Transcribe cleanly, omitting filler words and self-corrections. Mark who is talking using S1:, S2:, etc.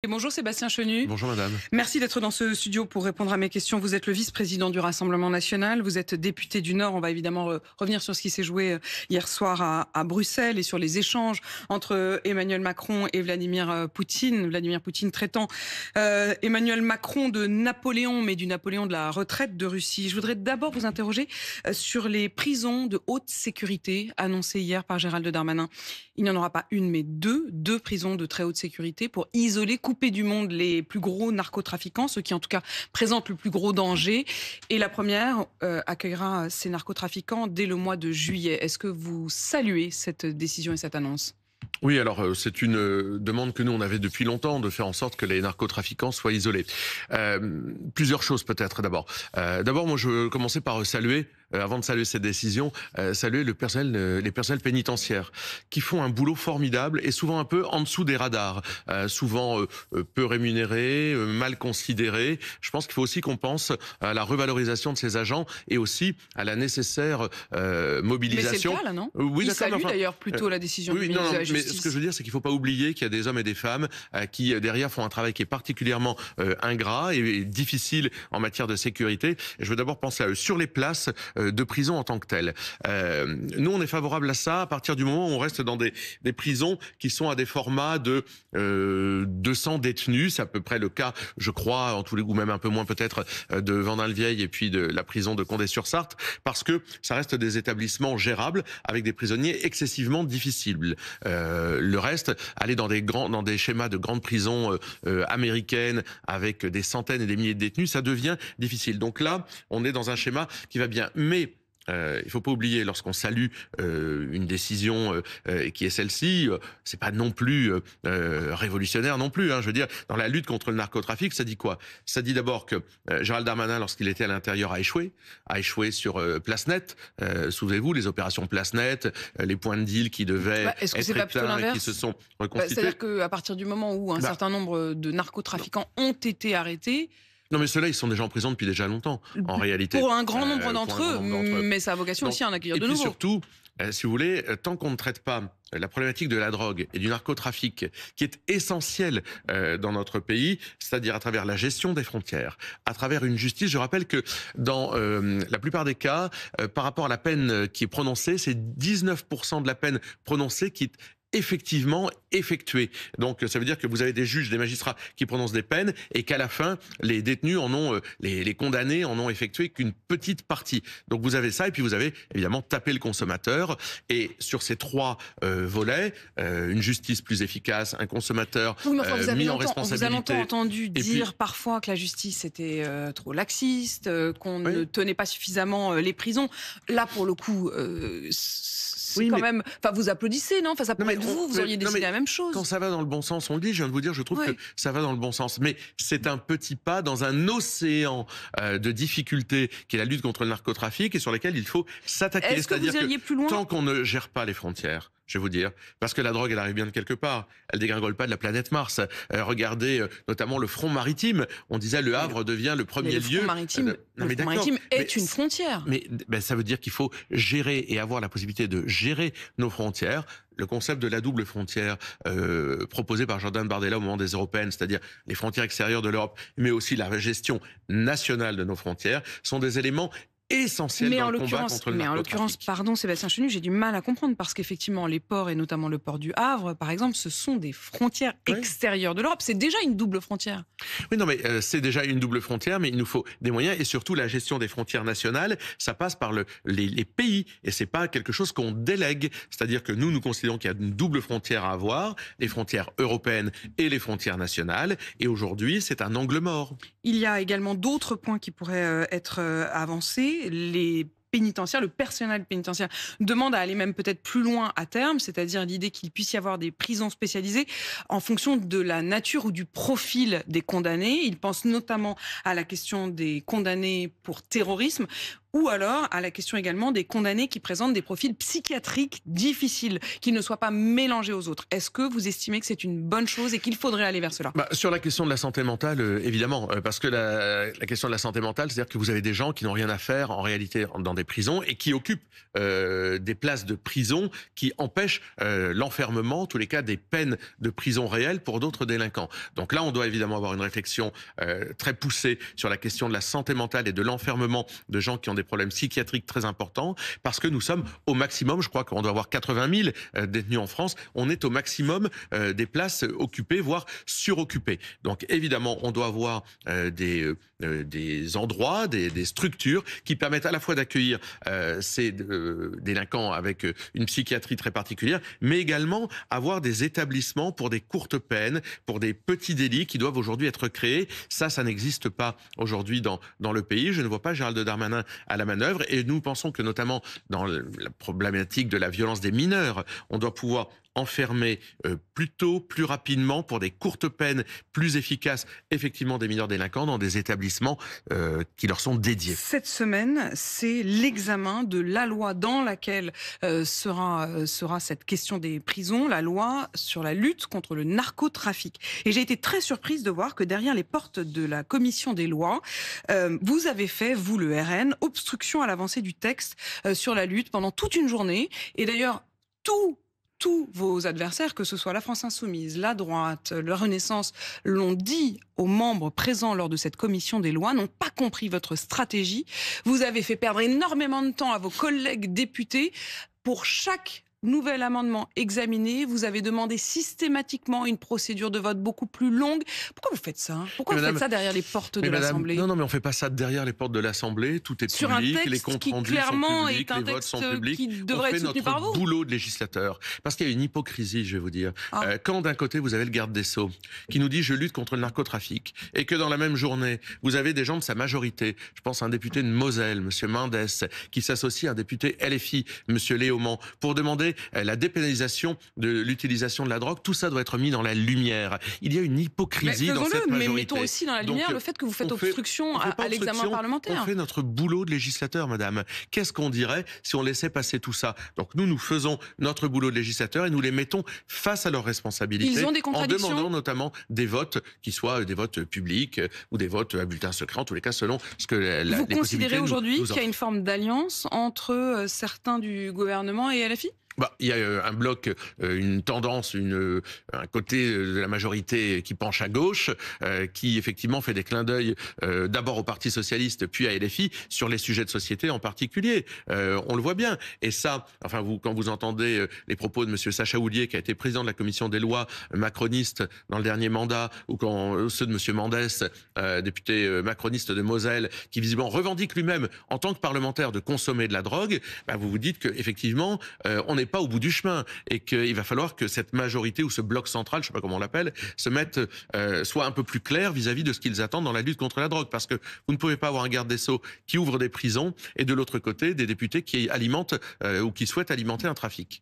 S1: Et bonjour Sébastien Chenu.
S2: Bonjour madame.
S1: Merci d'être dans ce studio pour répondre à mes questions. Vous êtes le vice-président du Rassemblement national, vous êtes député du Nord. On va évidemment revenir sur ce qui s'est joué hier soir à Bruxelles et sur les échanges entre Emmanuel Macron et Vladimir Poutine. Vladimir Poutine traitant Emmanuel Macron de Napoléon, mais du Napoléon de la retraite de Russie. Je voudrais d'abord vous interroger sur les prisons de haute sécurité annoncées hier par Gérald Darmanin. Il n'y en aura pas une, mais deux prisons de très haute sécurité pour isoler, couper du monde les plus gros narcotrafiquants, ceux qui en tout cas présentent le plus gros danger. Et la première accueillera ces narcotrafiquants dès le mois de juillet. Est-ce que vous saluez cette décision et cette annonce ?
S2: Oui, alors c'est une demande que nous on avait depuis longtemps, de faire en sorte que les narcotrafiquants soient isolés. Plusieurs choses peut-être d'abord. D'abord, moi je veux commencer par saluer, avant de saluer cette décision, saluer les personnels pénitentiaires qui font un boulot formidable et souvent un peu en dessous des radars, souvent peu rémunérés, mal considérés. Je pense qu'il faut aussi qu'on pense à la revalorisation de ces agents et aussi à la nécessaire mobilisation.
S1: Mais c'est le cas là, non ?
S2: Oui,
S1: il salue d'ailleurs plutôt la décision du ministre de la Justice.
S2: Mais ce que je veux dire, c'est qu'il ne faut pas oublier qu'il y a des hommes et des femmes qui, derrière, font un travail qui est particulièrement ingrat et difficile en matière de sécurité. Et je veux d'abord penser à eux sur les places de prison en tant que telles. Nous, on est favorable à ça à partir du moment où on reste dans des prisons qui sont à des formats de 200 détenus. C'est à peu près le cas, je crois, en tous les ou même un peu moins peut-être, de Vendin-le-Vieil et puis de la prison de Condé-sur-Sarthe, parce que ça reste des établissements gérables avec des prisonniers excessivement difficiles. Le reste, aller dans des schémas de grandes prisons américaines avec des centaines et des milliers de détenus, ça devient difficile. Donc là, on est dans un schéma qui va bien. Mais il ne faut pas oublier, lorsqu'on salue une décision qui est celle-ci, c'est pas non plus révolutionnaire non plus. Je veux dire, dans la lutte contre le narcotrafic, ça dit quoi? Ça dit d'abord que Gérald Darmanin, lorsqu'il était à l'intérieur, a échoué sur Place Nette. Souvenez-vous, les opérations Place Nette, les points de deal qui devaient
S1: est-ce que
S2: être
S1: c'est pas plutôt
S2: éteints et qui
S1: l'inverse ?
S2: se sont reconstitués.
S1: C'est-à-dire qu'à partir du moment où un certain nombre de narcotrafiquants ont été arrêtés,
S2: non, mais ceux-là, ils sont déjà en prison depuis déjà longtemps, en réalité.
S1: Pour un grand nombre d'entre eux, mais ça a vocation aussi à en accueillir de nouveaux.
S2: Et puis surtout, si vous voulez, tant qu'on ne traite pas la problématique de la drogue et du narcotrafic, qui est essentielle dans notre pays, c'est-à-dire à travers la gestion des frontières, à travers une justice. Je rappelle que dans la plupart des cas, par rapport à la peine qui est prononcée, c'est 19% de la peine prononcée qui est effectivement effectué. Donc ça veut dire que vous avez des juges, des magistrats qui prononcent des peines et qu'à la fin, les détenus en ont, les condamnés en ont effectué qu'une petite partie. Donc vous avez ça et puis vous avez évidemment tapé le consommateur. Et sur ces trois volets, une justice plus efficace, un consommateur mis en responsabilité.
S1: Vous avez longtemps entendu dire parfois que la justice était trop laxiste, qu'on ne tenait pas suffisamment les prisons. Là pour le coup, c'est quand même. Enfin, vous applaudissez, non? Enfin, ça pourrait être vous auriez décidé la même chose.
S2: Quand ça va dans le bon sens, on le dit. Je viens de vous dire, je trouve que ça va dans le bon sens. Mais c'est un petit pas dans un océan de difficultés qui est la lutte contre le narcotrafic et sur lesquels il faut s'attaquer.
S1: Est-ce que vous alliez plus loin?
S2: Tant qu'on ne gère pas les frontières, je vais vous dire, parce que la drogue, elle arrive bien de quelque part. Elle dégringole pas de la planète Mars. Regardez notamment le front maritime. On disait le Havre devient le premier lieu.
S1: Le front maritime est une frontière.
S2: Mais ça veut dire qu'il faut gérer et avoir la possibilité de gérer nos frontières. Le concept de la double frontière proposé par Jordan Bardella au moment des européennes, c'est-à-dire les frontières extérieures de l'Europe, mais aussi la gestion nationale de nos frontières, sont des éléments essentiel dans le combat contre le narcotrafic.
S1: Mais en l'occurrence, pardon Sébastien Chenu, j'ai du mal à comprendre parce qu'effectivement les ports et notamment le port du Havre, par exemple, ce sont des frontières extérieures de l'Europe. C'est déjà une double frontière.
S2: Oui, non, mais c'est déjà une double frontière, mais il nous faut des moyens et surtout la gestion des frontières nationales. Ça passe par les pays et c'est pas quelque chose qu'on délègue. C'est-à-dire que nous considérons qu'il y a une double frontière à avoir, les frontières européennes et les frontières nationales. Et aujourd'hui, c'est un angle mort.
S1: Il y a également d'autres points qui pourraient être avancés. Les pénitentiaires, le personnel pénitentiaire demande à aller même peut-être plus loin à terme, c'est-à-dire l'idée qu'il puisse y avoir des prisons spécialisées en fonction de la nature ou du profil des condamnés. Il pense notamment à la question des condamnés pour terrorisme. ou alors à la question également des condamnés qui présentent des profils psychiatriques difficiles, qui ne soient pas mélangés aux autres. Est-ce que vous estimez que c'est une bonne chose et qu'il faudrait aller vers cela?
S2: Sur la question de la santé mentale, évidemment, parce que la question de la santé mentale, c'est-à-dire que vous avez des gens qui n'ont rien à faire en réalité dans des prisons et qui occupent des places de prison qui empêchent l'enfermement, en tous les cas des peines de prison réelles pour d'autres délinquants. Donc là, on doit évidemment avoir une réflexion très poussée sur la question de la santé mentale et de l'enfermement de gens qui ont des problèmes psychiatriques très importants, parce que nous sommes au maximum, je crois qu'on doit avoir 80 000 détenus en France, on est au maximum des places occupées, voire suroccupées. Donc évidemment, on doit avoir des endroits, des structures qui permettent à la fois d'accueillir ces délinquants avec une psychiatrie très particulière, mais également avoir des établissements pour des courtes peines, pour des petits délits qui doivent aujourd'hui être créés. Ça n'existe pas aujourd'hui dans le pays. Je ne vois pas Gérald Darmanin à la manœuvre et nous pensons que notamment dans la problématique de la violence des mineurs, on doit pouvoir enfermer plus tôt, plus rapidement, pour des courtes peines plus efficaces, effectivement des mineurs délinquants dans des établissements qui leur sont dédiés.
S1: Cette semaine, c'est l'examen de la loi dans laquelle sera cette question des prisons, la loi sur la lutte contre le narcotrafic. Et j'ai été très surprise de voir que derrière les portes de la commission des lois, vous avez fait, vous le RN, obstruction à l'avancée du texte sur la lutte pendant toute une journée. Et d'ailleurs, tous vos adversaires, que ce soit la France Insoumise, la droite, la Renaissance, l'ont dit aux membres présents lors de cette commission des lois, n'ont pas compris votre stratégie. Vous avez fait perdre énormément de temps à vos collègues députés. Pour chaque nouvel amendement examiné, vous avez demandé systématiquement une procédure de vote beaucoup plus longue. Pourquoi vous faites ça? Pourquoi vous faites ça derrière les portes de l'Assemblée?
S2: Non, mais on ne fait pas ça derrière les portes de l'Assemblée. Tout est
S1: sur
S2: public,
S1: un texte
S2: les comptes
S1: qui
S2: rendus
S1: clairement
S2: sont publics,
S1: est un
S2: les votes
S1: texte
S2: sont publics.
S1: qui devrait être soutenu par vous.
S2: On fait notre boulot de législateur. Parce qu'il y a une hypocrisie, je vais vous dire. Quand d'un côté, vous avez le garde des Sceaux qui nous dit « je lutte contre le narcotrafic » et que dans la même journée, vous avez des gens de sa majorité, je pense à un député de Moselle, M. Mendes, qui s'associe à un député LFI, M. Léaumont, pour demander la dépénalisation de l'utilisation de la drogue, tout ça doit être mis dans la lumière. Il y a une hypocrisie dans cette majorité.
S1: Mais mettons aussi dans la lumière le fait que vous faites obstruction à l'examen parlementaire.
S2: On fait notre boulot de législateur, madame. Qu'est-ce qu'on dirait si on laissait passer tout ça? Donc nous faisons notre boulot de législateur et nous les mettons face à leurs responsabilités.
S1: Ils ont des contradictions.
S2: En demandant notamment des votes qui soient des votes publics ou des votes à bulletin secret, en tous les cas selon ce que
S1: Vous considérez aujourd'hui qu'il y a une forme d'alliance entre certains du gouvernement et LFI?
S2: Il y a un bloc, une tendance, un côté de la majorité qui penche à gauche, qui effectivement fait des clins d'œil d'abord au Parti socialiste, puis à LFI, sur les sujets de société en particulier. On le voit bien. Et ça, enfin, quand vous entendez les propos de M. Sacha Houlié, qui a été président de la commission des lois macroniste dans le dernier mandat, ou ceux de M. Mendes, député macroniste de Moselle, qui visiblement revendique lui-même, en tant que parlementaire, de consommer de la drogue, vous vous dites qu'effectivement, on n'est pas au bout du chemin et qu'il va falloir que cette majorité ou ce bloc central, je ne sais pas comment on l'appelle, soit un peu plus clair vis-à-vis de ce qu'ils attendent dans la lutte contre la drogue. Parce que vous ne pouvez pas avoir un garde des Sceaux qui ouvre des prisons et de l'autre côté des députés qui alimentent ou qui souhaitent alimenter un trafic.